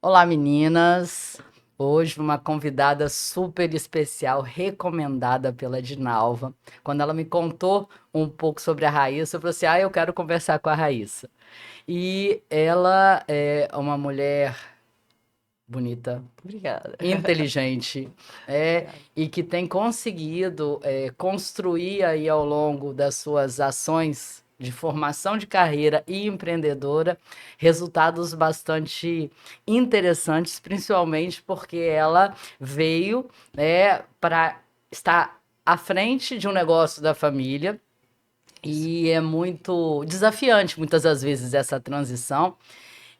Olá, meninas! Hoje uma convidada super especial, recomendada pela Dinalva. Quando ela me contou um pouco sobre a Raíssa, eu falei assim: eu quero conversar com a Raíssa. E ela é uma mulher bonita, Obrigada. inteligente, Obrigada. e que tem conseguido construir aí ao longo das suas ações de formação de carreira e empreendedora resultados bastante interessantes, principalmente porque ela veio, para estar à frente de um negócio da família. Isso. E é muito desafiante, muitas das vezes, essa transição.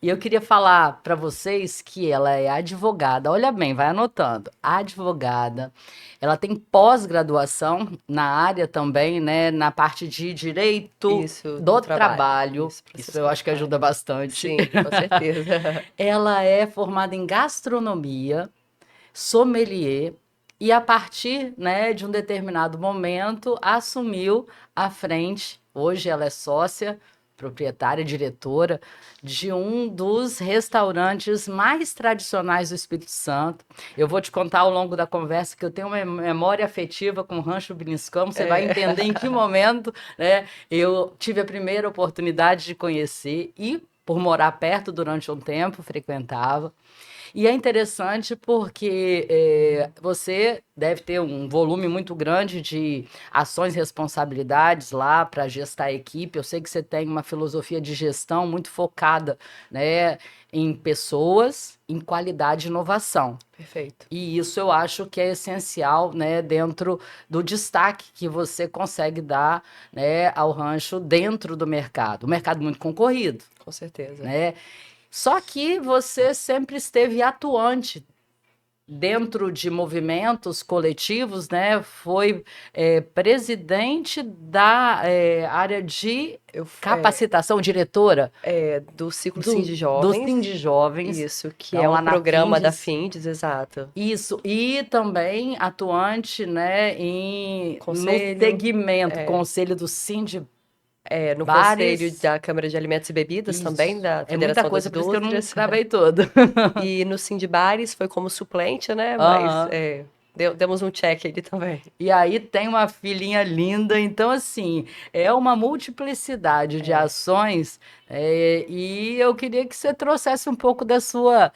E eu queria falar para vocês que ela é advogada. Olha bem, vai anotando. Advogada. Ela tem pós-graduação na área também, né? Na parte de direito Isso, do do trabalho. trabalho. Isso, Isso processo eu acho que ajuda comunitário. bastante. Sim, com certeza. Ela é formada em gastronomia, sommelier, e a partir, né, de um determinado momento assumiu a frente. Hoje ela é sócia, proprietária, diretora de um dos restaurantes mais tradicionais do Espírito Santo. Eu vou te contar ao longo da conversa que eu tenho uma memória afetiva com o Rancho Beliscão. Você vai É. entender em que momento, né, eu tive a primeira oportunidade de conhecer e por morar perto durante um tempo, frequentava. E é interessante porque você deve ter um volume muito grande de ações e responsabilidades lá para gestar a equipe. Eu sei que você tem uma filosofia de gestão muito focada, né, em pessoas, em qualidade e inovação. Perfeito. E isso eu acho que é essencial, né, dentro do destaque que você consegue dar, né, ao rancho dentro do mercado. Um mercado muito concorrido, Com certeza. né? Só que você sempre esteve atuante dentro de movimentos coletivos, né? Foi presidente da área de Eu, capacitação, diretora do Ciclo Sim de do Sim Jovens. de Jovens, Isso, que é então um lá na programa da Findes. Findes, exato. Isso, e também atuante, né, no Conselho, segmento, é, conselho do Sim de no Conselho Bares. da Câmara de Alimentos e Bebidas também, Isso. da É muita Federação das coisa, por isso que eu não Indústrias. gravei todo. E no Sim de Bares foi como suplente, né? Mas Aham. demos um check ali também. E aí tem uma filhinha linda, então assim, é uma multiplicidade de É. ações, e eu queria que você trouxesse um pouco da sua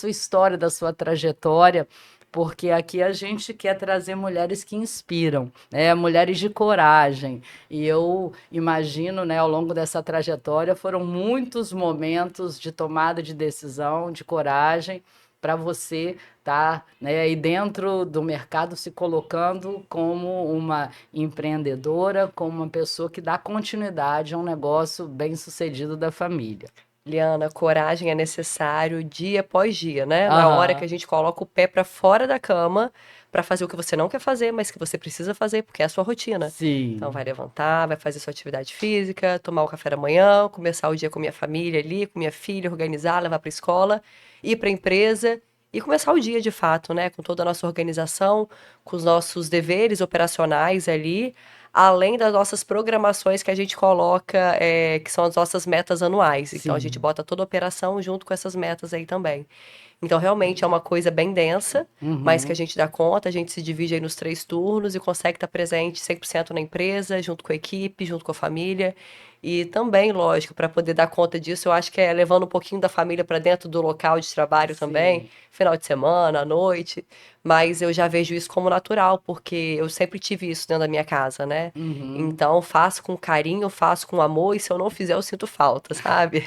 história, da sua trajetória, porque aqui a gente quer trazer mulheres que inspiram, né, mulheres de coragem, e eu imagino, né, ao longo dessa trajetória foram muitos momentos de tomada de decisão, de coragem, para você tá, né, aí dentro do mercado se colocando como uma empreendedora, como uma pessoa que dá continuidade a um negócio bem-sucedido da família. Liana, coragem é necessário dia após dia, né? Na hora que Aham, a gente coloca o pé pra fora da cama pra fazer o que você não quer fazer, mas que você precisa fazer porque é a sua rotina. Então sim. vai levantar, vai fazer sua atividade física, tomar o café da manhã, começar o dia com minha família ali, com minha filha, organizar, levar pra escola, ir pra empresa e começar o dia de fato, né? Com toda a nossa organização, com os nossos deveres operacionais ali, além das nossas programações que a gente coloca, que são as nossas metas anuais. Então a gente Sim. bota toda a operação junto com essas metas aí também. Então realmente é uma coisa bem densa, mas que a Uhum. gente dá conta, a gente se divide aí nos 3 turnos e consegue estar presente 100% na empresa, junto com a equipe, junto com a família. E também, lógico, para poder dar conta disso, eu acho que é levando um pouquinho da família para dentro do local de trabalho também, Sim. final de semana, à noite. Mas eu já vejo isso como natural, porque eu sempre tive isso dentro da minha casa, né? Uhum. Então, faço com carinho, faço com amor, e se eu não fizer, eu sinto falta, sabe?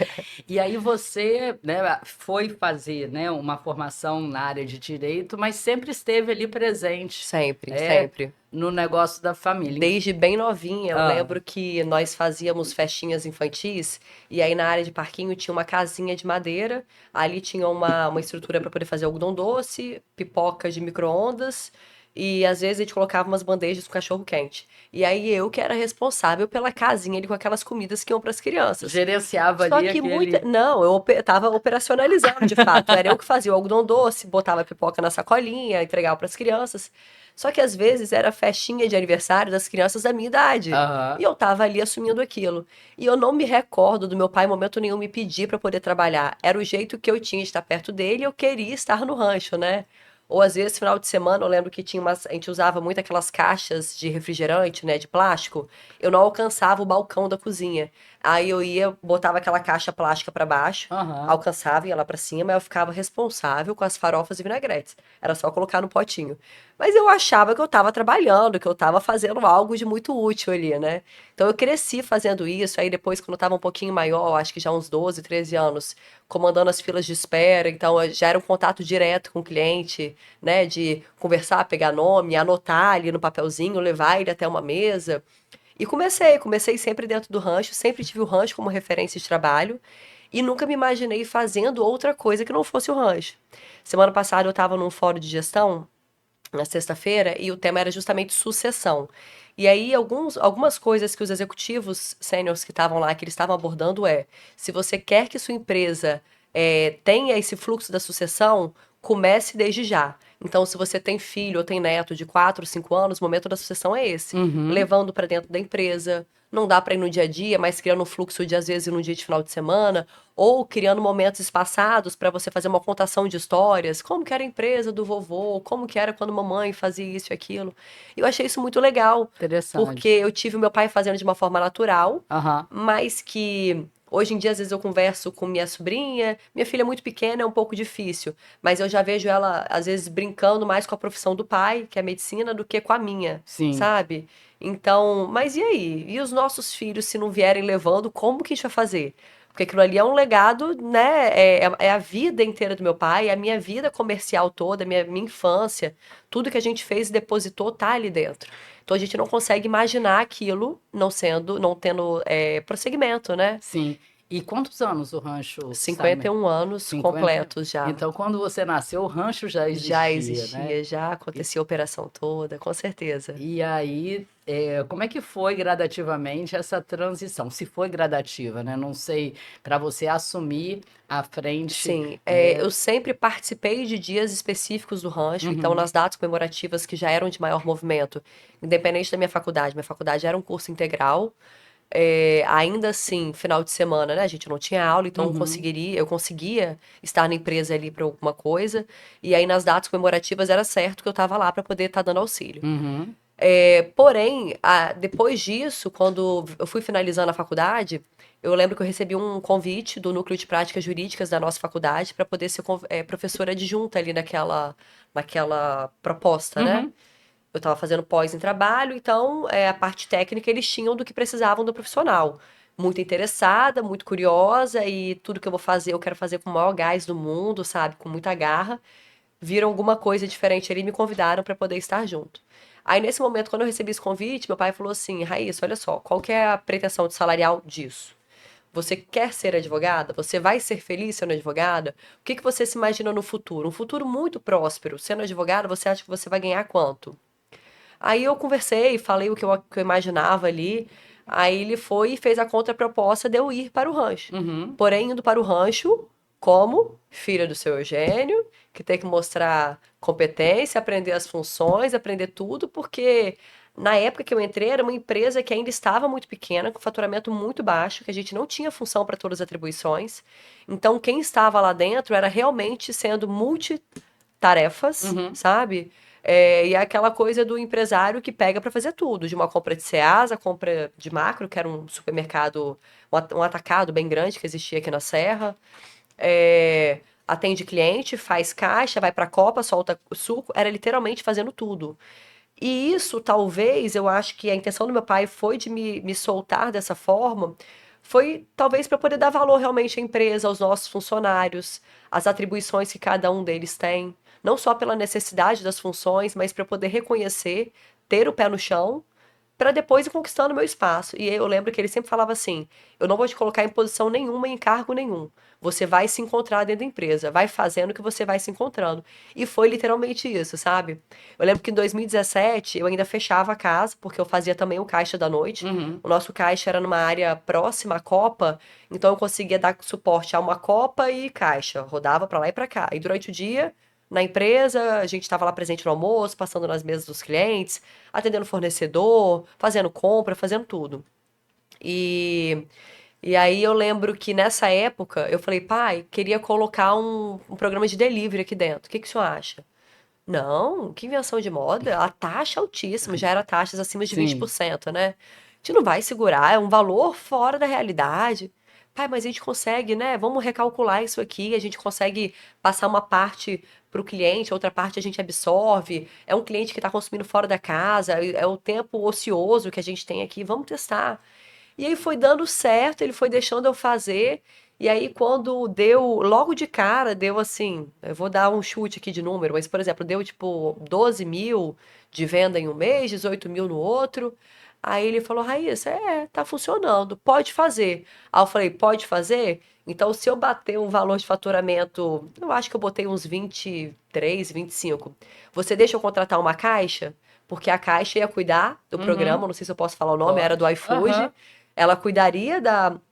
E aí você, né, foi fazer, né, uma formação na área de direito, mas sempre esteve ali presente, Sempre, é, sempre. no negócio da família. Desde bem novinha, eu Ah, lembro que nós fazíamos festinhas infantis, e aí na área de parquinho tinha uma casinha de madeira, ali tinha uma estrutura para poder fazer algodão doce, pipocas de micro-ondas E às vezes a gente colocava umas bandejas com cachorro quente. E aí eu que era responsável pela casinha ali com aquelas comidas que iam para as crianças. Gerenciava Só ali que muita. aquele. Não, tava operacionalizando de fato. Era eu que fazia o algodão doce, botava a pipoca na sacolinha, entregava para as crianças. Só que às vezes era festinha de aniversário das crianças da minha idade. E Aham. eu tava ali assumindo aquilo. E eu não me recordo do meu pai em momento nenhum me pedir para poder trabalhar. Era o jeito que eu tinha de estar perto dele e eu queria estar no rancho, né? Ou às vezes, final de semana, eu lembro que tinha umas. A gente usava muito aquelas caixas de refrigerante, né, de plástico. Eu não alcançava o balcão da cozinha. Aí eu ia, botava aquela caixa plástica para baixo, Aham. alcançava, ia lá para cima, eu ficava responsável com as farofas e vinagretes. Era só colocar no potinho. Mas eu achava que eu estava trabalhando, que eu estava fazendo algo de muito útil ali, né? Então eu cresci fazendo isso. Aí depois, quando eu estava um pouquinho maior, acho que já uns 12, 13 anos, comandando as filas de espera, então já era um contato direto com o cliente, né? De conversar, pegar nome, anotar ali no papelzinho, levar ele até uma mesa. E comecei sempre dentro do rancho, sempre tive o rancho como referência de trabalho e nunca me imaginei fazendo outra coisa que não fosse o rancho. Semana passada eu estava num fórum de gestão, na sexta-feira, e o tema era justamente sucessão. E aí, algumas coisas que os executivos sêniores que estavam lá, que eles estavam abordando se você quer que sua empresa tenha esse fluxo da sucessão, comece desde já. Então, se você tem filho ou tem neto de 4, 5 anos, o momento da sucessão é esse. Uhum. Levando para dentro da empresa. Não dá para ir no dia a dia, mas criando um fluxo de, às vezes, ir no dia de final de semana, ou criando momentos espaçados para você fazer uma contação de histórias, como que era a empresa do vovô, como que era quando mamãe fazia isso e aquilo. E eu achei isso muito legal, porque Interessante. eu tive o meu pai fazendo de uma forma natural, Aham. mas que hoje em dia, às vezes, eu converso com minha sobrinha. Minha filha é muito pequena, é um pouco difícil, mas eu já vejo ela, às vezes, brincando mais com a profissão do pai, que é a medicina, do que com a minha, Sim. sabe? Então, mas e aí? E os nossos filhos, se não vierem levando, como que a gente vai fazer? Porque aquilo ali é um legado, né? É a vida inteira do meu pai, é a minha vida comercial toda, minha infância. Tudo que a gente fez e depositou tá ali dentro. Então a gente não consegue imaginar aquilo não tendo prosseguimento, né? Sim. E quantos anos o rancho está no 51 anos 50? completos já. Então, quando você nasceu, o rancho já Já existia, né? existia, já E, acontecia a operação toda, com certeza. e aí, como é que foi gradativamente essa transição? Se foi gradativa, né? Não sei, para você assumir à frente, Sim, né? eu sempre participei de dias específicos do rancho, então Uhum, nas datas comemorativas que já eram de maior movimento, independente da minha faculdade era um curso integral, ainda assim, final de semana, né, a gente não tinha aula, então uhum, eu conseguia estar na empresa ali para alguma coisa, e aí nas datas comemorativas era certo que eu estava lá para poder estar dando auxílio. uhum, Porém, depois disso, quando eu fui finalizando a faculdade, eu lembro que eu recebi um convite do Núcleo de Práticas Jurídicas da nossa faculdade para poder ser professora adjunta ali naquela proposta, né? uhum. Eu estava fazendo pós em trabalho, então a parte técnica eles tinham do que precisavam do profissional. Muito interessada, muito curiosa e tudo que eu vou fazer eu quero fazer com o maior gás do mundo, sabe? Com muita garra. Viram alguma coisa diferente ali e me convidaram para poder estar junto. Aí, nesse momento, quando eu recebi esse convite, meu pai falou assim: Raíssa, olha só, qual que é a pretensão de salarial disso? Você quer ser advogada? Você vai ser feliz sendo advogada? O que que você se imagina no futuro? Um futuro muito próspero. Sendo advogada, você acha que você vai ganhar quanto? Aí eu conversei, falei o que eu imaginava ali. Aí ele foi e fez a contraproposta de eu ir para o rancho. Uhum. Porém, indo para o rancho como filha do seu Eugênio, que tem que mostrar competência, aprender as funções, aprender tudo, porque na época que eu entrei era uma empresa que ainda estava muito pequena, com faturamento muito baixo, que a gente não tinha função para todas as atribuições. Então, quem estava lá dentro era realmente sendo multitarefas, Uhum. sabe? E é aquela coisa do empresário que pega para fazer tudo, de uma compra de Ceasa, compra de Macro, que era um supermercado, um atacado bem grande que existia aqui na Serra, atende cliente, faz caixa, vai para a Copa, solta suco, era literalmente fazendo tudo. E isso, talvez, eu acho que a intenção do meu pai foi de me soltar dessa forma, foi talvez para poder dar valor realmente à empresa, aos nossos funcionários, às atribuições que cada um deles tem, não só pela necessidade das funções, mas para poder reconhecer, ter o pé no chão, para depois ir conquistando meu espaço. E eu lembro que ele sempre falava assim: eu não vou te colocar em posição nenhuma, em cargo nenhum. Você vai se encontrar dentro da empresa, vai fazendo que você vai se encontrando. E foi literalmente isso, sabe? Eu lembro que em 2017 eu ainda fechava a casa, porque eu fazia também o caixa da noite. Uhum. O nosso caixa era numa área próxima à Copa, então eu conseguia dar suporte a uma Copa e caixa. Rodava pra lá e pra cá. E durante o dia, na empresa, a gente estava lá presente no almoço, passando nas mesas dos clientes, atendendo fornecedor, fazendo compra, fazendo tudo. E, e aí eu lembro que nessa época eu falei, pai, queria colocar um programa de delivery aqui dentro. O que que o senhor acha? Não, que invenção de moda? A taxa é altíssima, já era taxas acima de Sim. 20%, né? A gente não vai segurar, é um valor fora da realidade. Pai, mas a gente consegue, né? Vamos recalcular isso aqui, a gente consegue passar uma parte para o cliente, outra parte a gente absorve. É um cliente que está consumindo fora da casa, é o tempo ocioso que a gente tem aqui, vamos testar. E aí foi dando certo, ele foi deixando eu fazer. E aí, quando deu, logo de cara, deu assim, eu vou dar um chute aqui de número, mas, por exemplo, deu tipo 12 mil de venda em um mês, 18 mil no outro. Aí ele falou, Raíssa, tá funcionando, pode fazer. Aí eu falei, pode fazer? Então, se eu bater um valor de faturamento, eu acho que eu botei uns 23, 25. Você deixa eu contratar uma caixa? Porque a caixa ia cuidar do Uhum. programa, não sei se eu posso falar o nome, era do Pode. iFood. Aham. Ela cuidaria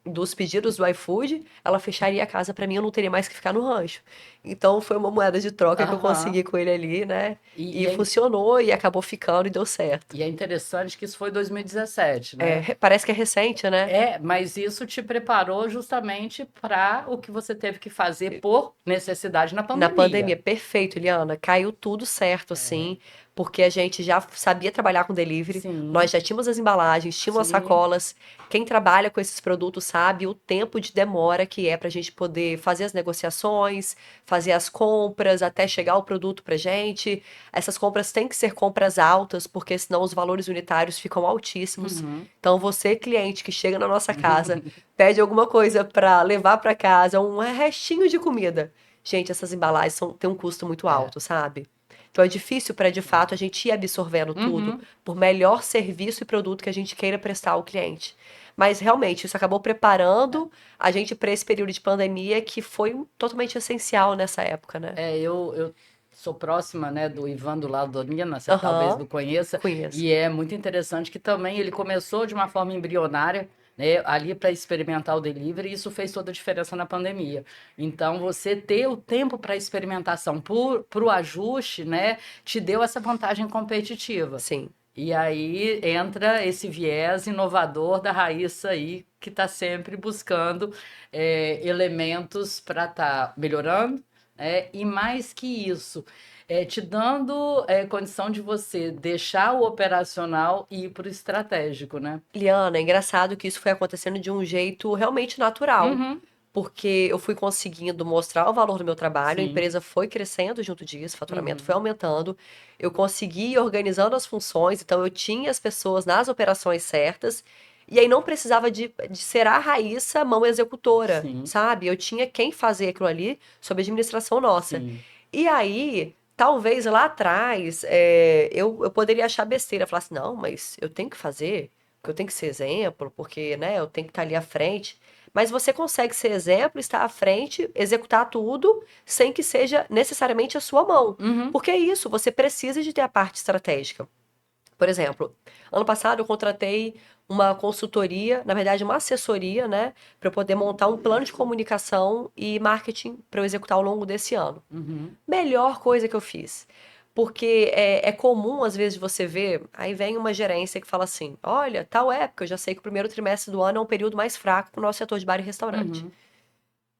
dos pedidos do iFood, ela fecharia a casa pra mim, eu não teria mais que ficar no rancho. Então foi uma moeda de troca que eu Aham. consegui com ele ali, né? E, E e, é, funcionou e acabou ficando e deu certo. e é interessante que isso foi 2017, É, né? parece que é recente, né? Mas isso te preparou justamente para o que você teve que fazer por necessidade na Na pandemia, pandemia. perfeito, Eliana. Caiu tudo certo, assim, porque a gente já sabia trabalhar com delivery, nós Sim, já tínhamos as embalagens, tínhamos as sim. sacolas. Quem trabalha com esses produtos sabe o tempo de demora que é pra gente poder fazer as negociações, fazer as compras, até chegar o produto pra gente. Essas compras têm que ser compras altas, porque senão os valores unitários ficam altíssimos. Uhum. Então, você, cliente que chega na nossa casa, pede alguma coisa pra levar pra casa, um restinho de comida. Gente, essas embalagens têm um custo muito É. alto, sabe? Então é difícil para de fato a gente ir absorvendo tudo Uhum. por melhor serviço e produto que a gente queira prestar ao cliente. Mas realmente isso acabou preparando a gente para esse período de pandemia que foi totalmente essencial nessa época, né? Eu sou próxima, né, do Ivan do Lado Donina, você talvez Aham, não conheça, conheço. e é muito interessante que também ele começou de uma forma embrionária, né, ali para experimentar o delivery, e isso fez toda a diferença na pandemia. Então, você ter o tempo para experimentação, para o ajuste, né, te deu essa vantagem competitiva. Sim. E aí entra esse viés inovador da Raíssa aí, que está sempre buscando elementos para estar melhorando, e mais que isso, te dando condição de você deixar o operacional e ir para o estratégico, né? Liana, é engraçado que isso foi acontecendo de um jeito realmente natural. Uhum, Porque eu fui conseguindo mostrar o valor do meu trabalho, a sim. empresa foi crescendo junto disso, o faturamento foi Uhum, aumentando, eu consegui ir organizando as funções, então eu tinha as pessoas nas operações certas, e aí não precisava de ser a Raíssa mão executora, sim, sabe? Eu tinha quem fazer aquilo ali sob administração nossa. sim. E aí, talvez lá atrás, eu poderia achar besteira, falar assim, não, mas eu tenho que fazer, porque eu tenho que ser exemplo, porque, né, eu tenho que estar ali à frente. Mas você consegue ser exemplo, estar à frente, executar tudo, sem que seja necessariamente a sua mão. Uhum, Porque é isso, você precisa de ter a parte estratégica. Por exemplo, ano passado eu contratei uma consultoria, na verdade uma assessoria, né, para eu poder montar um plano de comunicação e marketing para eu executar ao longo desse ano. uhum, Melhor coisa que eu fiz. Porque é comum, às vezes, você ver, aí vem uma gerência que fala assim: olha, tal época, eu já sei que o primeiro trimestre do ano é um período mais fraco para o nosso setor de bar e restaurante. uhum,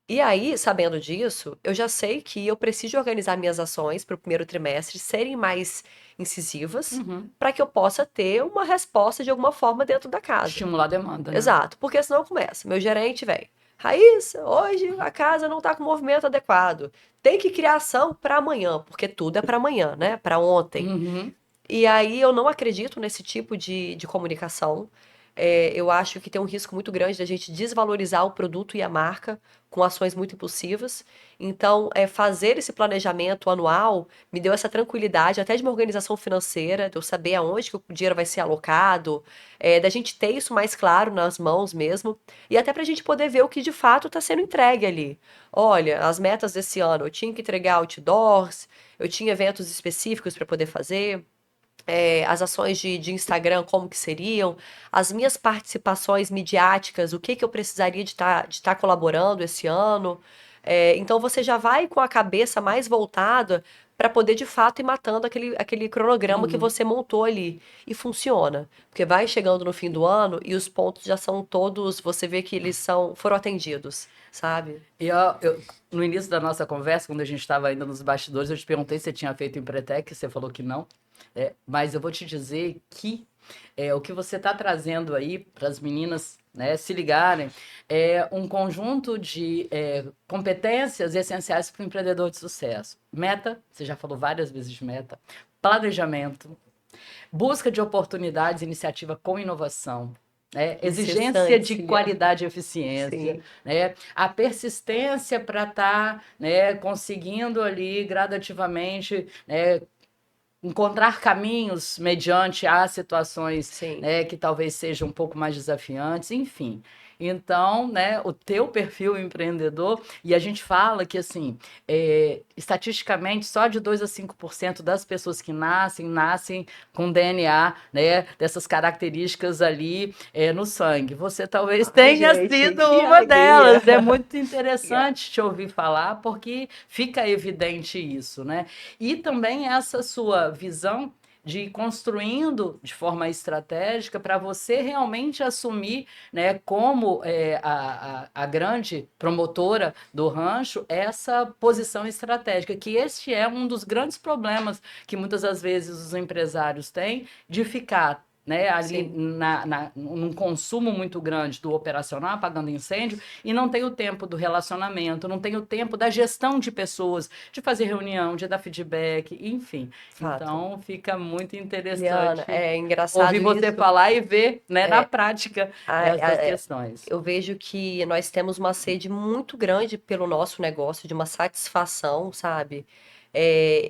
E aí, sabendo disso, eu já sei que eu preciso organizar minhas ações para o primeiro trimestre serem mais incisivas, uhum. para que eu possa ter uma resposta de alguma forma dentro da casa. Estimular a demanda, né? Exato, porque senão começa. Meu gerente, velho. Raíssa, hoje a casa não tá com movimento adequado. Tem que criar ação para amanhã, porque tudo é para amanhã, né? Para ontem. Uhum, E aí eu não acredito nesse tipo de comunicação. eu acho que tem um risco muito grande da gente desvalorizar o produto e a marca com ações muito impulsivas. Então, fazer esse planejamento anual me deu essa tranquilidade, até de uma organização financeira, de eu saber aonde que o dinheiro vai ser alocado, da gente ter isso mais claro nas mãos mesmo, e até para a gente poder ver o que de fato está sendo entregue ali. Olha, as metas desse ano, eu tinha que entregar outdoors, eu tinha eventos específicos para poder fazer, as ações de Instagram, como que seriam, as minhas participações midiáticas, o que que eu precisaria de tá colaborando esse ano. Então você já vai com a cabeça mais voltada para poder de fato ir matando aquele cronograma que Uhum. você montou ali. E funciona. Porque vai chegando no fim do ano e os pontos já são todos, você vê que eles foram atendidos, sabe? E no início da nossa conversa, quando a gente estava ainda nos bastidores, eu te perguntei se você tinha feito Empretec, você falou que não. Mas eu vou te dizer que o que você está trazendo aí para as meninas, né, se ligarem é um conjunto de competências essenciais para o empreendedor de sucesso. Meta, você já falou várias vezes de meta. Planejamento, busca de oportunidades, iniciativa com inovação, né? Exigência de Incessante. qualidade e eficiência, Sim, né? A persistência para estar, né, conseguindo ali gradativamente, né, encontrar caminhos mediante as situações, sim. né, que talvez sejam um pouco mais desafiantes, enfim. Então, né, o teu perfil empreendedor, e a gente fala que, assim, estatisticamente, só de 2 a 5% das pessoas que nascem com DNA, né, dessas características ali no sangue. Você talvez Ai, tenha gente, sido que uma alegria. delas. É muito interessante te ouvir falar, porque fica evidente isso, né? E também essa sua visão de ir construindo de forma estratégica para você realmente assumir, né, como a grande promotora do rancho, essa posição estratégica, que este é um dos grandes problemas que muitas das vezes os empresários têm, de ficar, né, ali Sim. num consumo muito grande do operacional, apagando incêndio, e não tem o tempo do relacionamento, não tem o tempo da gestão de pessoas, de fazer reunião, de dar feedback, enfim. Fato. Então fica muito Liana, interessante é ouvir engraçado você isso. falar e ver, né, na É, prática a- essas a- é, questões. eu vejo que nós temos uma sede muito grande pelo nosso negócio, de uma satisfação, sabe?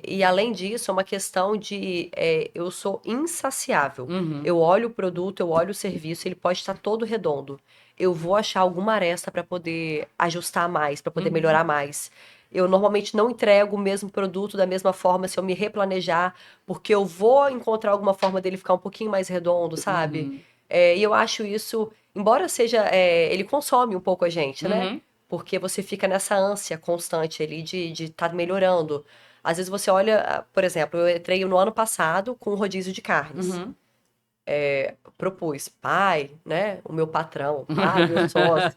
E além disso, é uma questão de eu sou insaciável. Uhum, Eu olho o produto, eu olho o serviço, ele pode estar todo redondo. Eu vou achar alguma aresta para poder ajustar mais, para poder uhum, melhorar mais. Eu normalmente não entrego o mesmo produto da mesma forma se eu me replanejar, porque eu vou encontrar alguma forma dele ficar um pouquinho mais redondo, sabe? uhum, E eu acho isso, embora seja, ele consome um pouco a gente, né? uhum, Porque você fica nessa ânsia constante ali de estar melhorando. Às vezes você olha, por exemplo, eu entrei no ano passado com um rodízio de carnes. uhum. Propus, pai, né? O meu patrão, pai, meu sócio.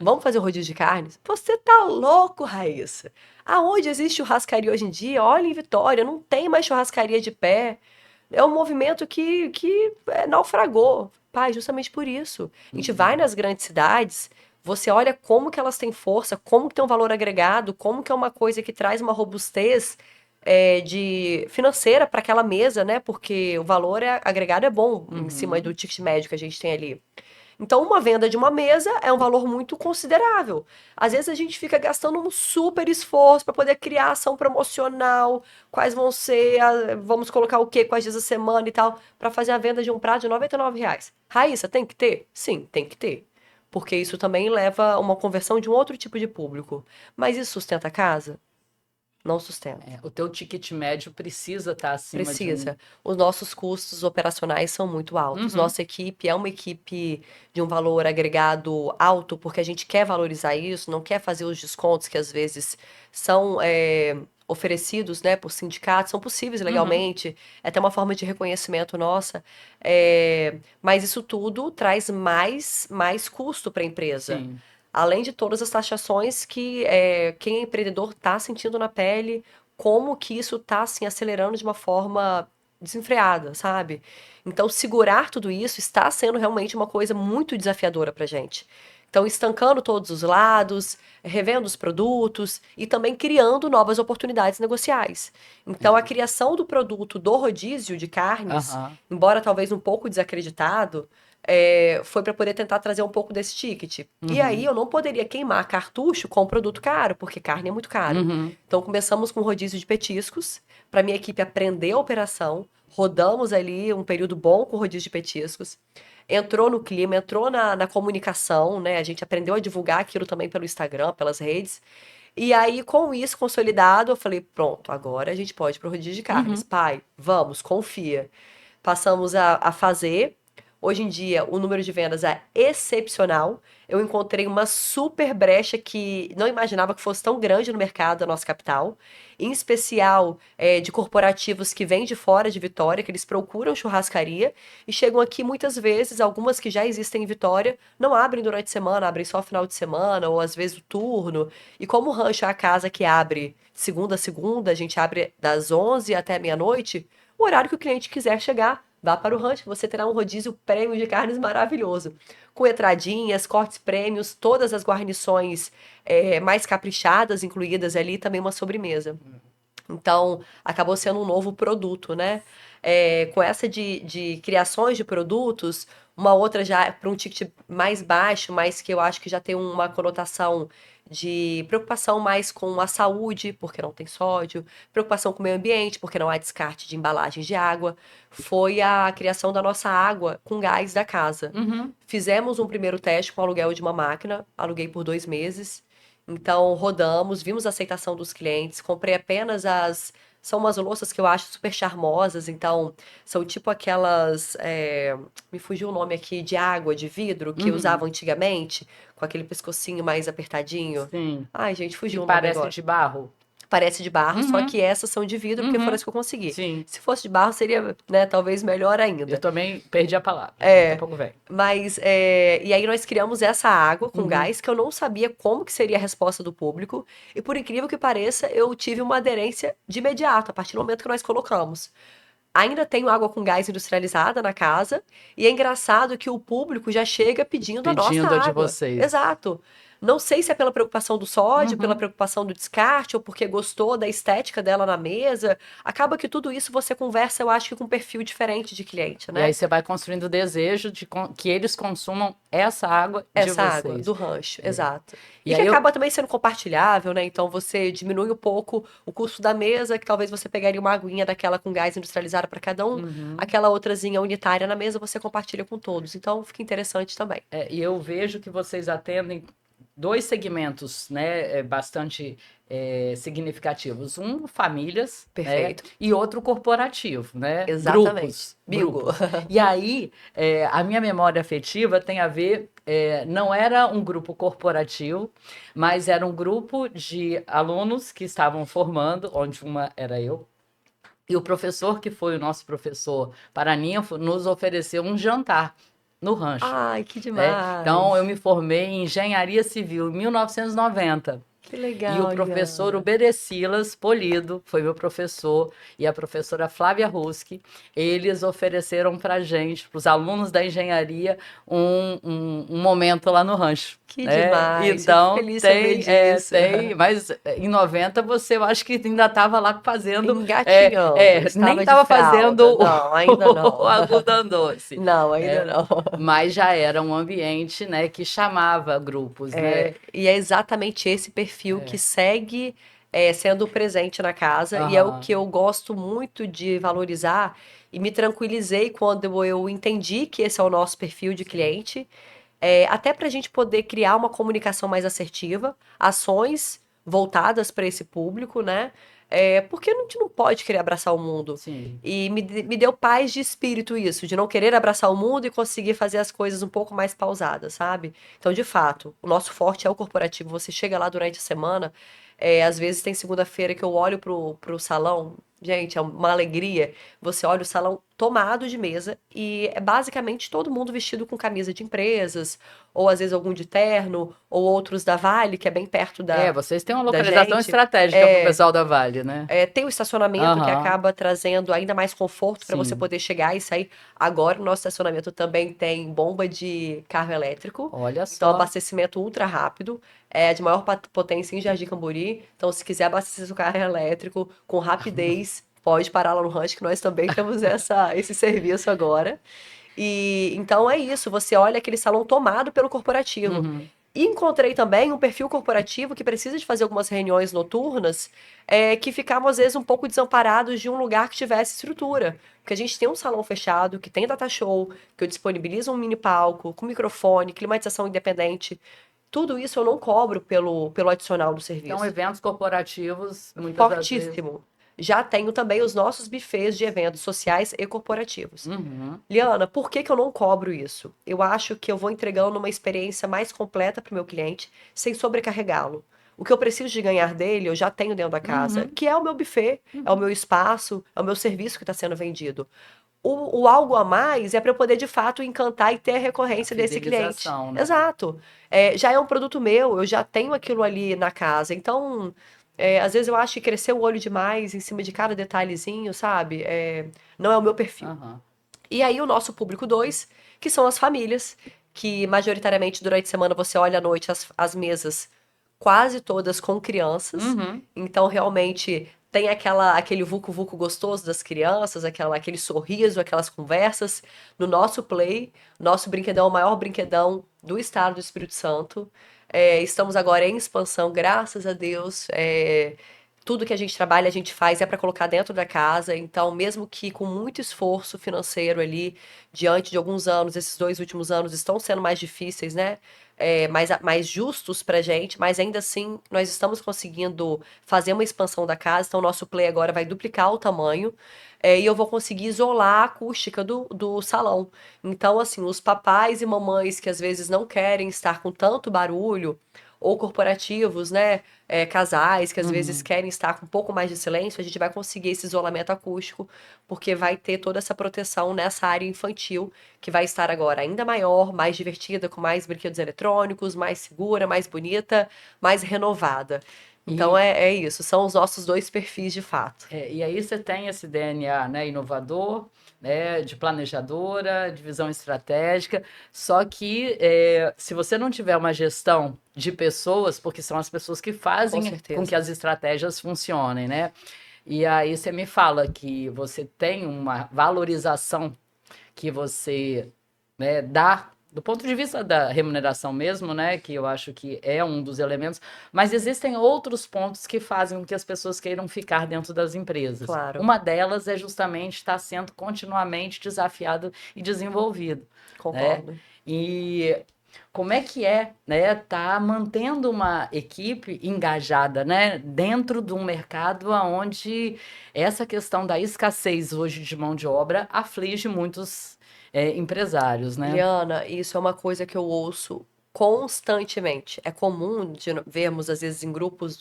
Vamos fazer o rodízio de carnes? Você tá louco, Raíssa? Aonde existe churrascaria hoje em dia? Olha em Vitória, não tem mais churrascaria de pé. É um movimento que naufragou. Pai, justamente por isso. A gente vai Uhum. nas grandes cidades, você olha como que elas têm força, como que tem um valor agregado, como que é uma coisa que traz uma robustez de financeira para aquela mesa, né? Porque o valor agregado é bom em cima do Uhum. ticket médio que a gente tem ali. Então, uma venda de uma mesa é um valor muito considerável. Às vezes a gente fica gastando um super esforço para poder criar ação promocional, quais vão ser, vamos colocar o quê, quais dias da semana e tal, para fazer a venda de um prato de R$ 99. Raíssa, tem que ter? Sim, tem que ter. Porque isso também leva a uma conversão de um outro tipo de público. Mas isso sustenta a casa? Não sustenta. O teu ticket médio precisa estar acima de um. Precisa. Os nossos custos operacionais são muito altos. Uhum. Nossa equipe é uma equipe de um valor agregado alto, porque a gente quer valorizar isso, não quer fazer os descontos que às vezes são oferecidos, né, por sindicatos, são possíveis Uhum. legalmente, é até uma forma de reconhecimento nossa. Mas isso tudo traz mais custo para a empresa. Sim. Além de todas as taxações que quem é empreendedor está sentindo na pele, como que isso está assim acelerando de uma forma desenfreada, sabe? Então, segurar tudo isso está sendo realmente uma coisa muito desafiadora para gente. Então, estancando todos os lados, revendo os produtos e também criando novas oportunidades negociais. Então, a criação do produto do rodízio de carnes, Aham. embora talvez um pouco desacreditado, foi para poder tentar trazer um pouco desse ticket. E aí Uhum. eu não poderia queimar cartucho com um produto caro, porque carne é muito caro. Uhum. Então começamos com rodízio de petiscos, para minha equipe aprender a operação. Rodamos ali um período bom com rodízio de petiscos. Entrou no clima, entrou na comunicação, né? A gente aprendeu a divulgar aquilo também pelo Instagram, pelas redes. E aí, com isso consolidado, eu falei: pronto, agora a gente pode ir pro rodízio de carnes. Uhum. Pai, vamos, confia. Passamos a fazer. Hoje em dia, o número de vendas é excepcional. Eu encontrei uma super brecha que não imaginava que fosse tão grande no mercado da nossa capital, em especial de corporativos que vêm de fora de Vitória, que eles procuram churrascaria e chegam aqui muitas vezes, algumas que já existem em Vitória, não abrem durante a semana, abrem só final de semana ou às vezes o turno. E como o rancho é a casa que abre de segunda a segunda, a gente abre das 11 até meia-noite, o horário que o cliente quiser chegar, vá para o rancho, você terá um rodízio prêmio de carnes maravilhoso. Com entradinhas, cortes prêmios, todas as guarnições mais caprichadas incluídas ali, e também uma sobremesa. Então, acabou sendo um novo produto, né? Com essa de criações de produtos, uma outra já para um ticket mais baixo, mas que eu acho que já tem uma conotação de preocupação mais com a saúde, porque não tem sódio, preocupação com o meio ambiente, porque não há descarte de embalagens de água, foi a criação da nossa água com gás da casa. Uhum. Fizemos um primeiro teste com o aluguel de uma máquina, aluguei por 2 meses. Então, rodamos, vimos a aceitação dos clientes, comprei apenas as. São umas louças que eu acho super charmosas, então, são tipo aquelas. Me fugiu o nome aqui, de água, de vidro, que Uhum. usavam antigamente, com aquele pescocinho mais apertadinho. Sim. Ai, gente, Que fugiu o nome parece agora. de barro. Parece de barro, só Uhum. que essas são de vidro, porque foram Uhum. as que eu consegui. Sim. Se fosse de barro, seria, né, talvez melhor Eu ainda. também perdi a palavra. Daqui a É, pouco vem. mas, e aí nós criamos essa água com Uhum. gás que eu não sabia como que seria a resposta do público. E por incrível que pareça, eu tive uma aderência de imediato, a partir do momento que nós colocamos. Ainda tenho água com gás industrializada na casa, e é engraçado que o público já chega pedindo a nossa Pedindo a de água. vocês. Exato. Não sei se é pela preocupação do sódio, pela Uhum. preocupação do descarte, ou porque gostou da estética dela na mesa. Acaba que tudo isso você conversa, eu acho que com um perfil diferente de cliente, E aí né? você vai construindo o desejo de que eles consumam essa água de Essa água vocês. do rancho, exato. E E que aí eu. acaba também sendo compartilhável, né? Então você diminui um pouco o custo da mesa, que talvez você pegaria uma aguinha daquela com gás industrializada para cada um, Uhum. aquela outrazinha unitária na mesa você compartilha com todos. Então fica interessante também. E eu vejo que vocês atendem dois segmentos, né, bastante significativos. Um, famílias, né, Perfeito. e outro corporativo, né, Exatamente. grupos, Bingo. grupos. E aí, a minha memória afetiva tem a ver, não era um grupo corporativo, mas era um grupo de alunos que estavam formando, onde uma era eu, e o professor, que foi o nosso professor Paraninfo, nos ofereceu um jantar no rancho. Ai, que Então, eu demais. me formei em engenharia civil em 1990. Que E o legal, professor Liana. Uberecilas Polido foi meu professor, e a professora Flávia Ruski, eles ofereceram para gente, para os alunos da engenharia, um momento lá no rancho. Que Né? demais. Fico Então feliz de saber disso. mas em 90 você, eu acho que ainda estava lá fazendo, Engatinhando. nem Estava de estava fazendo fralda. Não, ainda o não. algodão doce, Não, ainda né? não. Mas já era um ambiente, né, que chamava grupos, né? E é exatamente esse perfil que segue sendo presente na casa, e é o que Aham. eu gosto muito de valorizar, e me tranquilizei quando eu entendi que esse é o nosso perfil de Sim. cliente, até para a gente poder criar uma comunicação mais assertiva, ações voltadas para esse público, né? Porque a gente não pode querer abraçar o mundo. Sim. E me deu paz de espírito isso, de não querer abraçar o mundo e conseguir fazer as coisas um pouco mais pausadas, sabe? Então, de fato, o nosso forte é o corporativo. Você chega lá durante a semana, às vezes tem segunda-feira que eu olho pro salão, gente, é uma alegria. Você olha o salão tomado de mesa e é basicamente todo mundo vestido com camisa de empresas, ou às vezes algum de terno, ou outros da Vale, que é bem perto Vocês têm uma da localização gente. estratégica para o pessoal da Vale, né? Tem o estacionamento que Aham. acaba trazendo ainda mais conforto para você Sim. poder chegar e sair. Agora, o nosso estacionamento também tem bomba de carro elétrico, Olha então só. abastecimento ultra rápido, é de maior potência em Jardim Camburi. Então, se quiser abastecer seu carro elétrico com rapidez, pode parar lá no rancho, que nós também temos esse serviço agora. E então é isso, você olha aquele salão tomado pelo corporativo. Uhum. E encontrei também um perfil corporativo que precisa de fazer algumas reuniões noturnas, que ficavam às vezes um pouco desamparados de um lugar que tivesse estrutura. Porque a gente tem um salão fechado, que tem data show, que eu disponibilizo um mini palco, com microfone, climatização independente. Tudo isso eu não cobro pelo adicional do Então, serviço. eventos corporativos, muitas das vezes. Fortíssimo. Já tenho também os nossos buffets de eventos sociais e corporativos. Uhum. Liana, por que que eu não cobro isso? Eu acho que eu vou entregando uma experiência mais completa para o meu cliente, sem sobrecarregá-lo. O que eu preciso de ganhar dele, eu já tenho dentro da casa, Uhum. que é o meu buffet, é o Uhum. meu espaço, é o meu serviço que está sendo vendido. O algo a mais é para eu poder, de fato, encantar e ter a A recorrência desse cliente. fidelização, né? Exato. Já é um produto meu, eu já tenho aquilo ali na casa. Então, às vezes eu acho que crescer o olho demais em cima de cada detalhezinho, sabe? Não é o meu perfil. Aham. E aí o nosso público 2, que são as famílias, que majoritariamente durante a semana você olha à noite as mesas quase todas com crianças. Uhum. Então realmente tem aquele vucu-vucu gostoso das crianças, aquele sorriso, aquelas conversas. No nosso play, nosso brinquedão é o maior brinquedão do estado do Espírito Santo. Estamos agora em expansão, graças a Deus. Tudo que a gente trabalha, a gente faz para colocar dentro da casa. Então, mesmo que com muito esforço financeiro ali, diante de alguns anos, esses 2 últimos anos estão sendo mais difíceis, né? Mais justos pra gente, mas ainda assim nós estamos conseguindo fazer uma expansão da casa. Então, o nosso play agora vai duplicar o tamanho. E eu vou conseguir isolar a acústica do salão. Então, assim, os papais e mamães que às vezes não querem estar com tanto barulho, ou corporativos, né? Casais que às vezes Uhum. querem estar com um pouco mais de silêncio, a gente vai conseguir esse isolamento acústico, porque vai ter toda essa proteção nessa área infantil, que vai estar agora ainda maior, mais divertida, com mais brinquedos eletrônicos, mais segura, mais bonita, mais renovada. Então E, é isso, são os nossos dois perfis de fato. e aí você tem esse DNA, né, inovador, né, de planejadora, de visão estratégica, só que se você não tiver uma gestão de pessoas, porque são as pessoas que Com fazem com que certeza. as estratégias funcionem, né? E aí você me fala que você tem uma valorização que você, né, dá do ponto de vista da remuneração mesmo, né, que eu acho que é um dos elementos, mas existem outros pontos que fazem com que as pessoas queiram ficar dentro das empresas. Claro, Uma delas é justamente estar sendo continuamente desafiado e desenvolvido, né? concordo. E como é, né, tá mantendo uma equipe engajada, né, dentro de um mercado onde essa questão da escassez hoje de mão de obra aflige muitos empresários, né? Liana, isso é uma coisa que eu ouço constantemente. É comum de vermos, às vezes, em grupos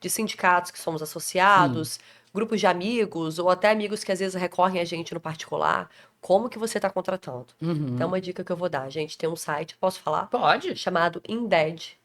de sindicatos que somos Sim. associados, grupos de amigos, ou até amigos que às vezes recorrem a gente no particular. Como que você está contratando? Então, Uhum. uma dica que eu vou dar, gente, tem um site, posso falar? Pode. Chamado Indeed.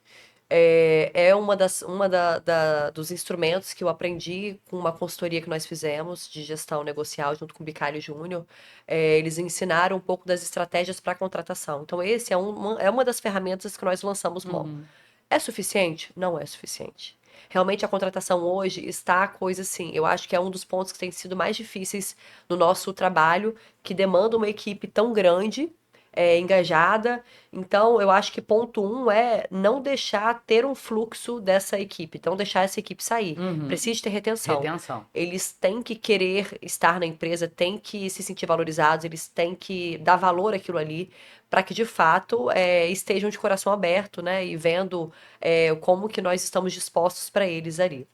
Dos instrumentos que eu aprendi com uma consultoria que nós fizemos de gestão negocial junto com o Bicalho Júnior. Eles ensinaram um pouco das estratégias para contratação. Então, esse é uma das ferramentas que nós lançamos mão. Uhum. É suficiente? Não é suficiente. Realmente a contratação hoje está a coisa assim. Eu acho que é um dos pontos que tem sido mais difíceis no nosso trabalho, que demanda uma equipe tão grande, engajada. Então, eu acho que ponto um é não deixar ter um fluxo dessa equipe, não deixar essa equipe sair. Uhum. Precisa ter retenção. Retenção. Eles têm que querer estar na empresa, têm que se sentir valorizados, eles têm que dar valor àquilo ali, para que de fato estejam de coração aberto, né? E vendo como que nós estamos dispostos para eles ali.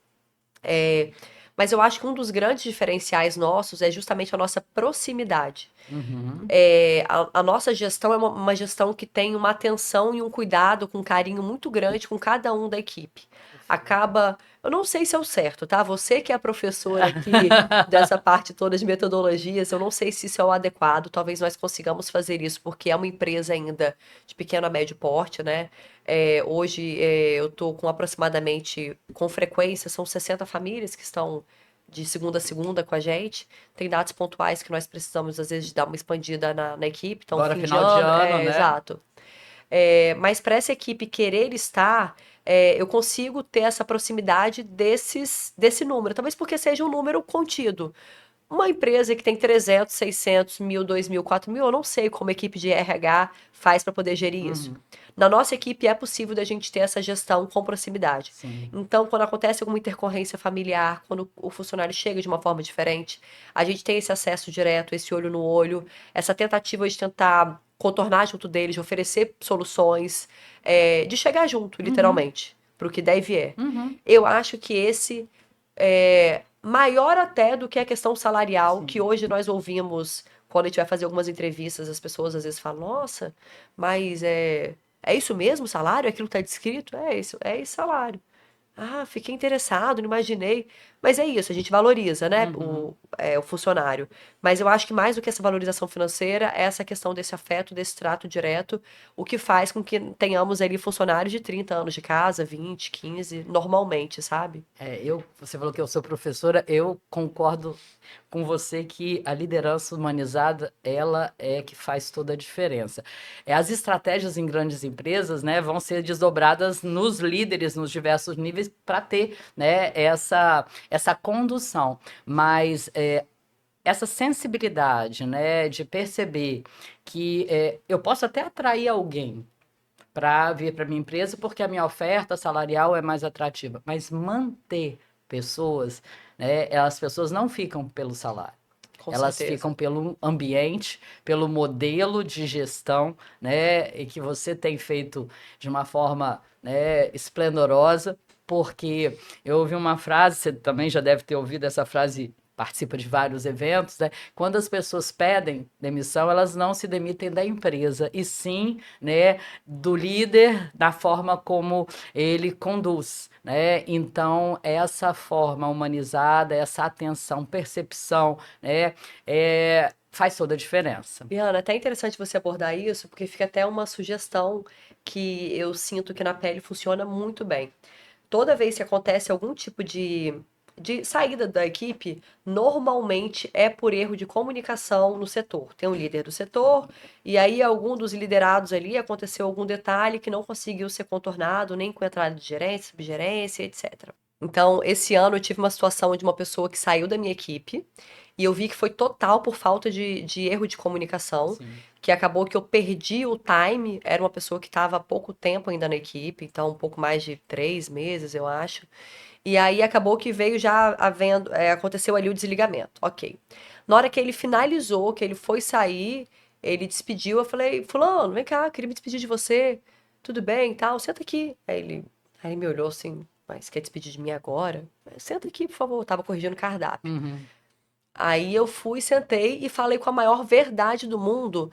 É, mas eu acho que um dos grandes diferenciais nossos é justamente a nossa proximidade. Uhum. A nossa gestão é uma gestão que tem uma atenção e um cuidado com um carinho muito grande com cada um da equipe. Perfeito. Acaba, eu não sei se é o certo, tá? Você que é a professora aqui dessa parte toda de metodologias, eu não sei se isso é o adequado. Talvez nós consigamos fazer isso, porque é uma empresa ainda de pequeno a médio porte, né? Hoje eu estou com aproximadamente, com frequência, são 60 famílias que estão de segunda a segunda com a gente. Tem dados pontuais que nós precisamos, às vezes, de dar uma expandida na equipe. Então, Agora, fim de final de ano, ano, né? exato. Mas para essa equipe querer estar, eu consigo ter essa proximidade desse número. Talvez porque seja um número contido. Uma empresa que tem 300, 600, 1.000, 2.000, 4.000, eu não sei como a equipe de RH faz para poder gerir isso. Uhum. Na nossa equipe é possível da gente ter essa gestão com proximidade. Sim. Então, quando acontece alguma intercorrência familiar, quando o funcionário chega de uma forma diferente, a gente tem esse acesso direto, esse olho no olho, essa tentativa de tentar contornar junto deles, de oferecer soluções, de chegar junto, Uhum. literalmente, para o que der e vier. Uhum. Eu acho que esse é maior até do que a questão salarial, que Sim. hoje nós ouvimos quando a gente vai fazer algumas entrevistas, as pessoas às vezes falam, nossa, mas é isso mesmo o salário? É aquilo que está descrito? É isso, é esse salário. Ah, fiquei interessado, não imaginei. Mas é isso, a gente valoriza, né, Uhum. o funcionário. Mas eu acho que mais do que essa valorização financeira, é essa questão desse afeto, desse trato direto, o que faz com que tenhamos ali funcionários de 30 anos de casa, 20, 15, normalmente, sabe? Você falou que eu sou professora, eu concordo com você que a liderança humanizada, ela é que faz toda a diferença. As estratégias em grandes empresas, né, vão ser desdobradas nos líderes, nos diversos níveis, para ter, né, essa condução. Mas essa sensibilidade, né, de perceber que eu posso até atrair alguém para vir para minha empresa porque a minha oferta salarial é mais atrativa, mas manter pessoas, né, as pessoas não ficam pelo salário. Com Elas ficam certeza. pelo ambiente, pelo modelo de gestão, né, e que você tem feito de uma forma, né, esplendorosa, porque eu ouvi uma frase, você também já deve ter ouvido essa frase, participa de vários eventos, né? Quando as pessoas pedem demissão, elas não se demitem da empresa, e sim, né, do líder, da forma como ele conduz, né? Então, essa forma humanizada, essa atenção, percepção, né, faz toda a diferença. E, Ana, é até interessante você abordar isso, porque fica até uma sugestão que eu sinto que na pele funciona muito bem. Toda vez que acontece algum tipo de saída da equipe, normalmente é por erro de comunicação no setor. Tem um líder do setor, e aí algum dos liderados ali aconteceu algum detalhe que não conseguiu ser contornado, nem com a entrada de gerência, subgerência, etc. Então, esse ano eu tive uma situação de uma pessoa que saiu da minha equipe, e eu vi que foi total por falta de erro de comunicação, Sim. que acabou que eu perdi o time. Era uma pessoa que estava há pouco tempo ainda na equipe, então um pouco mais de 3 meses, eu acho. E aí acabou que veio já havendo, aconteceu ali o desligamento. Ok. Na hora que ele finalizou, que ele foi sair, ele despediu, eu falei, fulano, vem cá, queria me despedir de você. Tudo bem, tal, senta aqui. Aí ele me olhou assim, mas quer despedir de mim agora? Senta aqui, por favor. Eu tava corrigindo o cardápio. Uhum. Aí eu fui, sentei e falei com a maior verdade do mundo,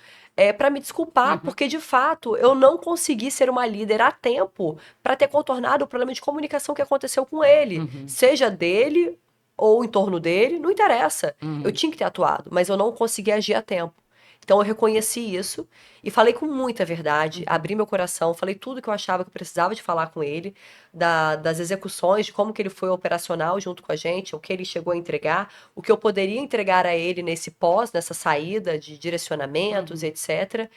para me desculpar, Uhum. porque de fato eu não consegui ser uma líder a tempo para ter contornado o problema de comunicação que aconteceu com ele, Uhum. seja dele ou em torno dele, não interessa. Eu Uhum. tinha que ter atuado, mas eu não consegui agir a tempo. Então eu reconheci isso e falei com muita verdade, Uhum. abri meu coração, falei tudo que eu achava que eu precisava de falar com ele, das execuções, de como que ele foi operacional junto com a gente, o que ele chegou a entregar, o que eu poderia entregar a ele nesse pós, nessa saída de direcionamentos, Uhum. etc.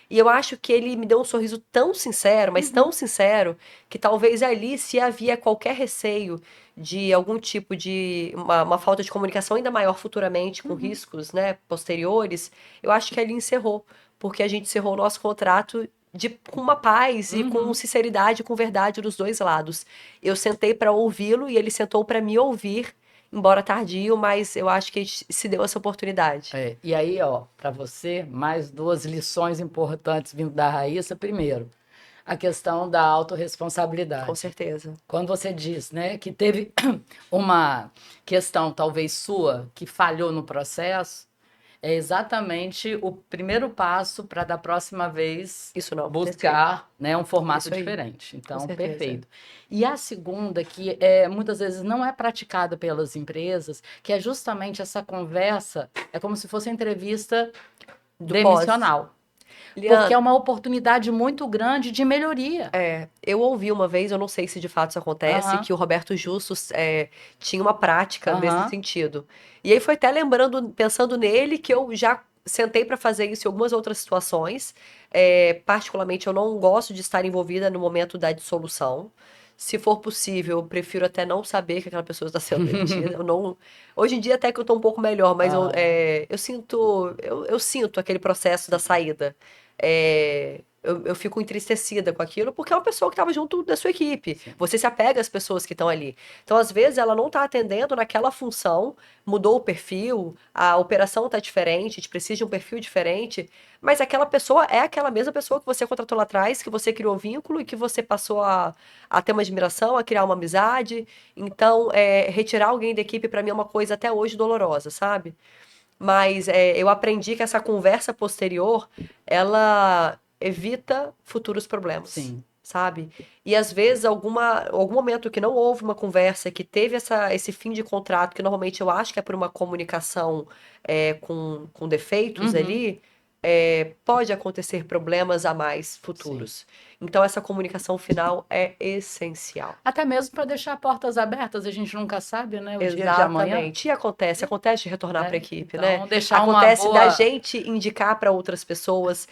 E eu acho que ele me deu um sorriso tão sincero, mas tão Uhum. sincero, que talvez ali, se havia qualquer receio de algum tipo de uma falta de comunicação ainda maior futuramente, com Uhum. riscos, né, posteriores, eu acho que ali encerrou, porque a gente encerrou o nosso contrato com uma paz e com Uhum. sinceridade, com verdade dos dois lados. Eu sentei para ouvi-lo e ele sentou para me ouvir, embora tardio, mas eu acho que a gente se deu essa oportunidade. E aí, ó, para você, mais duas lições importantes vindo da Raíssa. Primeiro, a questão da Com autorresponsabilidade. certeza. Quando você diz, né, que teve uma questão talvez sua que falhou no processo, é exatamente o primeiro passo para da próxima vez Isso não acontecer. buscar, né, um formato Isso aí, diferente. com Então, certeza. perfeito. E a segunda, que muitas vezes não é praticada pelas empresas, que é justamente essa conversa, é como se fosse entrevista Do pós. demissional, porque é Liana, uma oportunidade muito grande de melhoria. eu ouvi uma vez, eu não sei se de fato isso acontece, Aham, que o Roberto Justus tinha uma prática nesse aham, sentido. E aí foi até lembrando, pensando nele, que eu já sentei para fazer isso em algumas outras situações. Particularmente, eu não gosto de estar envolvida no momento da dissolução. Se for possível, eu prefiro até não saber que aquela pessoa está sendo demitida. Eu não... Hoje em dia até que eu estou um pouco melhor, mas Ah, eu sinto aquele processo da saída. Eu fico entristecida com aquilo, porque é uma pessoa que estava junto da sua equipe. sim. Você se apega às pessoas que estão ali. Então, às vezes, ela não está atendendo naquela função, mudou o perfil, a operação está diferente, a gente precisa de um perfil diferente, mas aquela pessoa é aquela mesma pessoa que você contratou lá atrás, que você criou vínculo e que você passou a ter uma admiração, a criar uma amizade. Então, retirar alguém da equipe, para mim, é uma coisa até hoje dolorosa, sabe? Mas eu aprendi que essa conversa posterior, ela evita futuros problemas, Sim. sabe? E às vezes algum momento que não houve uma conversa, que teve esse fim de contrato, que normalmente eu acho que é por uma comunicação com defeitos Uhum. ali, pode acontecer problemas a mais Sim. futuros. Então essa comunicação final é essencial. Até mesmo para deixar portas abertas, a gente nunca sabe, né? O dia de amanhã, Exatamente. E acontece de retornar para a né? equipe, né? Então, deixar uma Acontece da boa. gente indicar para outras pessoas.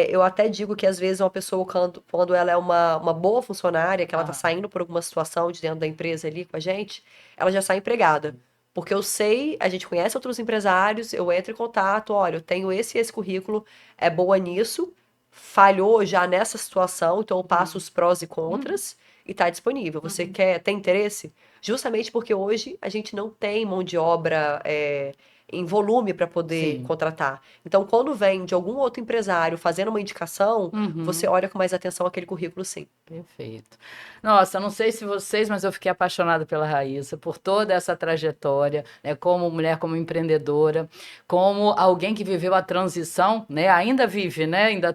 Eu até digo que às vezes uma pessoa, quando ela é uma boa funcionária, que ela tá Ah, saindo por alguma situação de dentro da empresa ali com a gente, ela já sai empregada. Porque eu sei, a gente conhece outros empresários, eu entro em contato, olha, eu tenho esse e esse currículo, é boa nisso, falhou já nessa situação, então eu passo uhum. os prós e Uhum. contras e tá disponível. Você Uhum. tem interesse? Justamente porque hoje a gente não tem mão de obra em volume para poder Sim. contratar. Então, quando vem de algum outro empresário fazendo uma indicação, você Uhum. olha com mais atenção aquele currículo, sim. Perfeito. Nossa, não sei se vocês, mas eu fiquei apaixonada pela Raíssa, por toda essa trajetória, né, como mulher, como empreendedora, como alguém que viveu a transição, né, ainda vive, né, ainda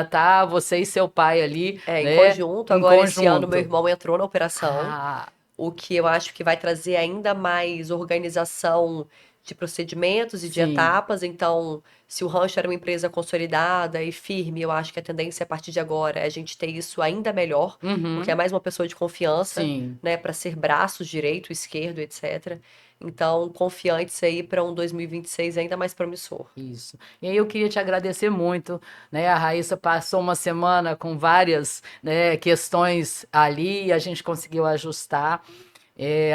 tá você e seu pai ali, Em né, conjunto, em agora esse ano meu conjunto. irmão entrou na operação, Ah, o que eu acho que vai trazer ainda mais organização de procedimentos e de sim. etapas. Então, se o rancho era uma empresa consolidada e firme, eu acho que a tendência a partir de agora é a gente ter isso ainda melhor, porque é Uhum. mais uma pessoa de confiança, Sim. né, para ser braços direito, esquerdo, etc. Então, confiantes aí para um 2026 ainda mais promissor. Isso. E aí eu queria te agradecer muito, né? A Raíssa passou uma semana com várias, né, questões ali e a gente conseguiu ajustar.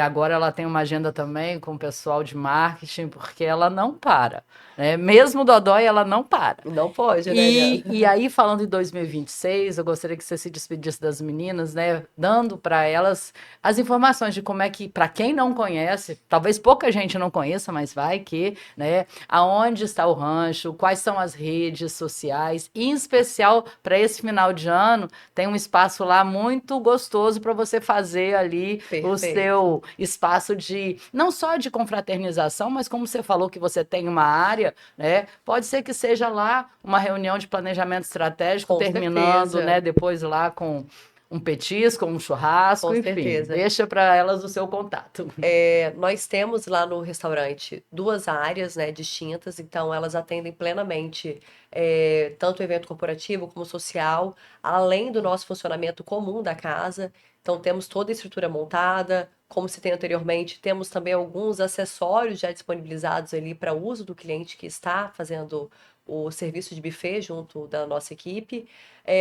Agora ela tem uma agenda também com o pessoal de marketing, porque ela não para, né? Mesmo Dodói, ela não para. Não pode, né, E Eliana? aí, falando em 2026, eu gostaria que você se despedisse das meninas, né? Dando para elas as informações de como é que, para quem não conhece, talvez pouca gente não conheça, mas vai que, né? Aonde está o rancho, quais são as redes sociais, e em especial para esse final de ano, tem um espaço lá muito gostoso para você fazer ali o Perfeito. seu espaço de, não só de confraternização, mas como você falou que você tem uma área, né? Pode ser que seja lá uma reunião de planejamento estratégico, Com terminando, né, certeza. depois lá com um petisco, um churrasco, Com enfim, certeza. deixa para elas o seu contato. Nós temos lá no restaurante duas áreas, né, distintas, então elas atendem plenamente tanto o evento corporativo como social, além do nosso funcionamento comum da casa. Então temos toda a estrutura montada, como se tem anteriormente, temos também alguns acessórios já disponibilizados ali para uso do cliente que está fazendo o serviço de buffet junto da nossa equipe.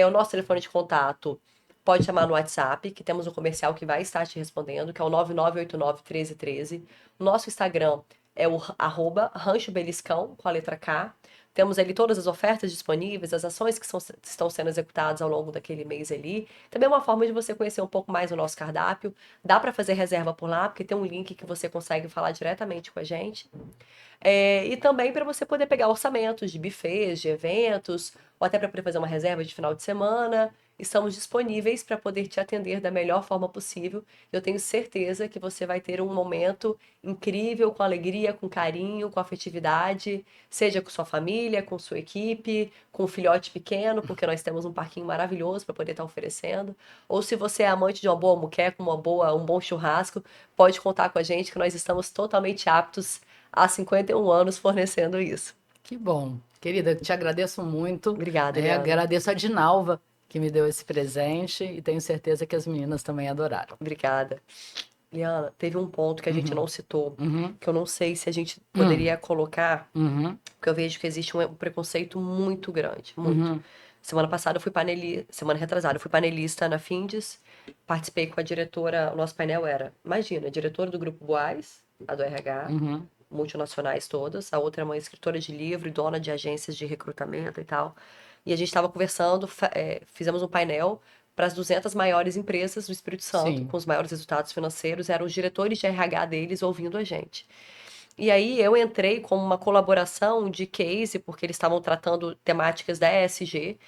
O nosso telefone de contato pode chamar no WhatsApp, que temos um comercial que vai estar te respondendo, que é o 9989-1313. O nosso Instagram é o @rancho beliscão, com a letra K. Temos ali todas as ofertas disponíveis, as ações que estão sendo executadas ao longo daquele mês ali. Também é uma forma de você conhecer um pouco mais o nosso cardápio. Dá para fazer reserva por lá, porque tem um link que você consegue falar diretamente com a gente. E também para você poder pegar orçamentos de buffets, de eventos, ou até para poder fazer uma reserva de final de semana. Estamos disponíveis para poder te atender da melhor forma possível. Eu tenho certeza que você vai ter um momento incrível, com alegria, com carinho, com afetividade, seja com sua família, com sua equipe, com o filhote pequeno, porque nós temos um parquinho maravilhoso para poder estar oferecendo. Ou se você é amante de uma boa moqueca, um bom churrasco, pode contar com a gente que nós estamos totalmente aptos há 51 anos fornecendo isso. Que bom. Querida, eu te agradeço muito, Obrigada, né? Eliana. Agradeço a Dinalva que me deu esse presente e tenho certeza que as meninas também adoraram. Obrigada. Eliana, teve um ponto que a gente Uhum, não citou, uhum, que eu não sei se a gente uhum, poderia colocar, uhum, porque eu vejo que existe um preconceito muito grande, muito. uhum, Semana retrasada eu fui panelista na Findes, Participei com a diretora, o nosso painel era, imagina, a diretora do Grupo Boás, a do RH, Uhum. multinacionais todas, a outra é uma escritora de livro e dona de agências de recrutamento e tal. E a gente estava conversando, fizemos um painel para as 200 maiores empresas do Espírito Santo, Sim. com os maiores resultados financeiros, eram os diretores de RH deles ouvindo a gente. E aí eu entrei como uma colaboração de case, porque eles estavam tratando temáticas da ESG.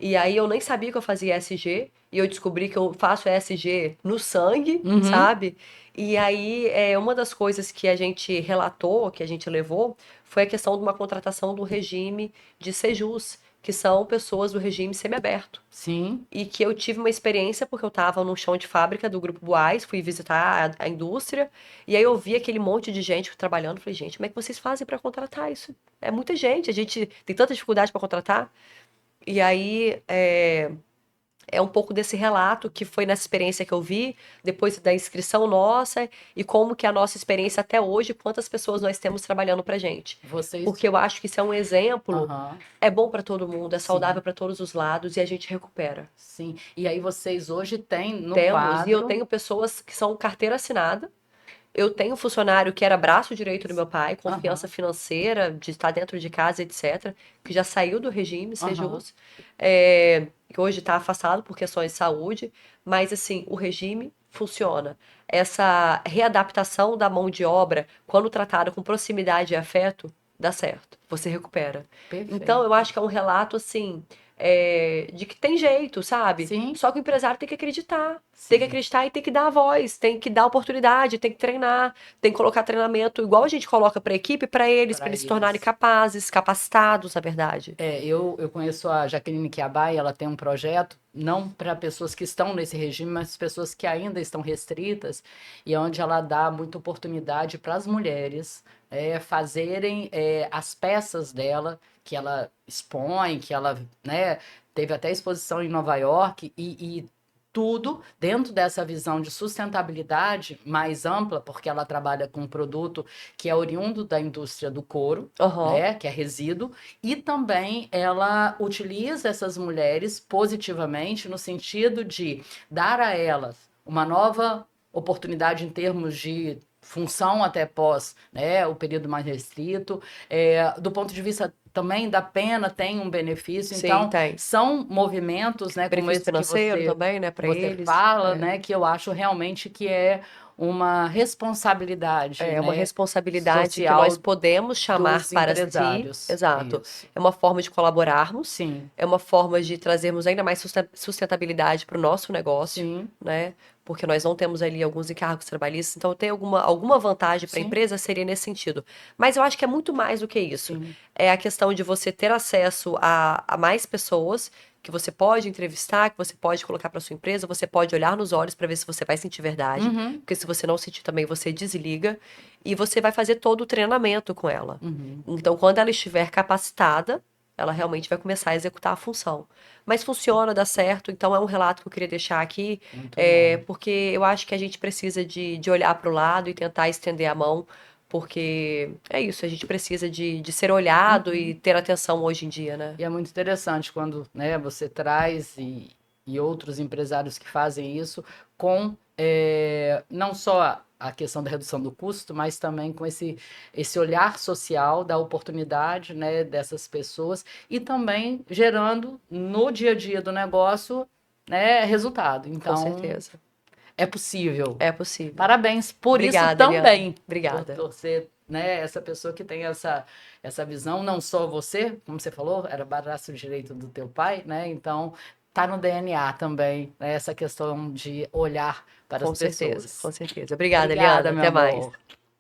E aí eu nem sabia que eu fazia ESG, e eu descobri que eu faço ESG no sangue, Uhum. sabe? E aí uma das coisas que a gente relatou, que a gente levou, foi a questão de uma contratação do regime de Sejus, que são pessoas do regime semiaberto. Sim. E que eu tive uma experiência porque eu estava no chão de fábrica do Grupo Boás, fui visitar a indústria, e aí eu vi aquele monte de gente trabalhando. Falei, gente, como é que vocês fazem para contratar isso? É muita gente, a gente tem tanta dificuldade para contratar. E aí é um pouco desse relato que foi nessa experiência que eu vi, depois da inscrição nossa, e como que a nossa experiência até hoje, quantas pessoas nós temos trabalhando pra gente. Vocês. Porque eu acho que isso é um exemplo, Aham. é bom para todo mundo, é Sim. saudável para todos os lados e a gente recupera. Sim. E aí vocês hoje têm no Temos, e eu quadro. tenho pessoas que são carteira assinada. Eu tenho um funcionário que era braço direito do meu pai, confiança Aham. financeira, de estar dentro de casa, etc., que já saiu do regime, Aham. Sejus, que hoje está afastado por questões de saúde, mas assim, o regime funciona. Essa readaptação da mão de obra, quando tratada com proximidade e afeto, dá certo, você recupera. Então, eu Perfeito. acho que é um relato assim, de que tem jeito, sabe? Sim. Só que o empresário tem que acreditar. Tem que Sim. acreditar e tem que dar a voz, tem que dar oportunidade, tem que treinar, tem que colocar treinamento igual a gente coloca para a equipe, para Para eles se tornarem eles. capazes, capacitados, na verdade. Eu conheço a Jaqueline Kiabai, ela tem um projeto, não para pessoas que estão nesse regime, mas pessoas que ainda estão restritas, e onde ela dá muita oportunidade para as mulheres fazerem as peças dela, que ela expõe, que ela, né, teve até exposição em Nova York, e tudo dentro dessa visão de sustentabilidade mais ampla, porque ela trabalha com um produto que é oriundo da indústria do couro, Aham. né, que é resíduo, e também ela utiliza essas mulheres positivamente no sentido de dar a elas uma nova oportunidade em termos de função até pós, né, o período mais restrito, do ponto de vista também da pena tem um benefício, Sim, então tem. são movimentos, né, como Benefício esse que financeiro você também, né, que para você eles. fala, né, que eu acho realmente que é uma responsabilidade, É uma né, responsabilidade que nós social podemos chamar dos para si. empresários. Exato. Isso. É uma forma de colaborarmos, Sim, é uma forma de trazermos ainda mais sustentabilidade para o nosso negócio, sim, né? Porque nós não temos ali alguns encargos trabalhistas, então tem alguma vantagem para a sim, empresa seria nesse sentido. Mas eu acho que é muito mais do que isso. sim. É a questão de você ter acesso a mais pessoas que você pode entrevistar, que você pode colocar para sua empresa, você pode olhar nos olhos para ver se você vai sentir verdade, Uhum, porque se você não sentir também, você desliga e você vai fazer todo o treinamento com ela. uhum. Então, quando ela estiver capacitada, ela realmente vai começar a executar a função. Mas funciona, dá certo, então é um relato que eu queria deixar aqui, Muito bom. porque eu acho que a gente precisa de olhar para o lado e tentar estender a mão, porque é isso, a gente precisa de ser olhado e Uhum. ter atenção hoje em dia, né? E é muito interessante quando, né, você traz e outros empresários que fazem isso com não só a questão da redução do custo, mas também com esse olhar social da oportunidade, né, dessas pessoas e também gerando no dia a dia do negócio, né, resultado. Com Então, certeza. é possível. É possível. Parabéns por isso Obrigada, Eliana. também, Obrigada. por ser, né, essa pessoa que tem essa visão, não só você, como você falou, era braço direito do teu pai, né? Então, tá no DNA também, né, essa questão de olhar para as Com certeza, pessoas. com certeza. Obrigada, Eliana. Obrigada, meu Até mais. amor.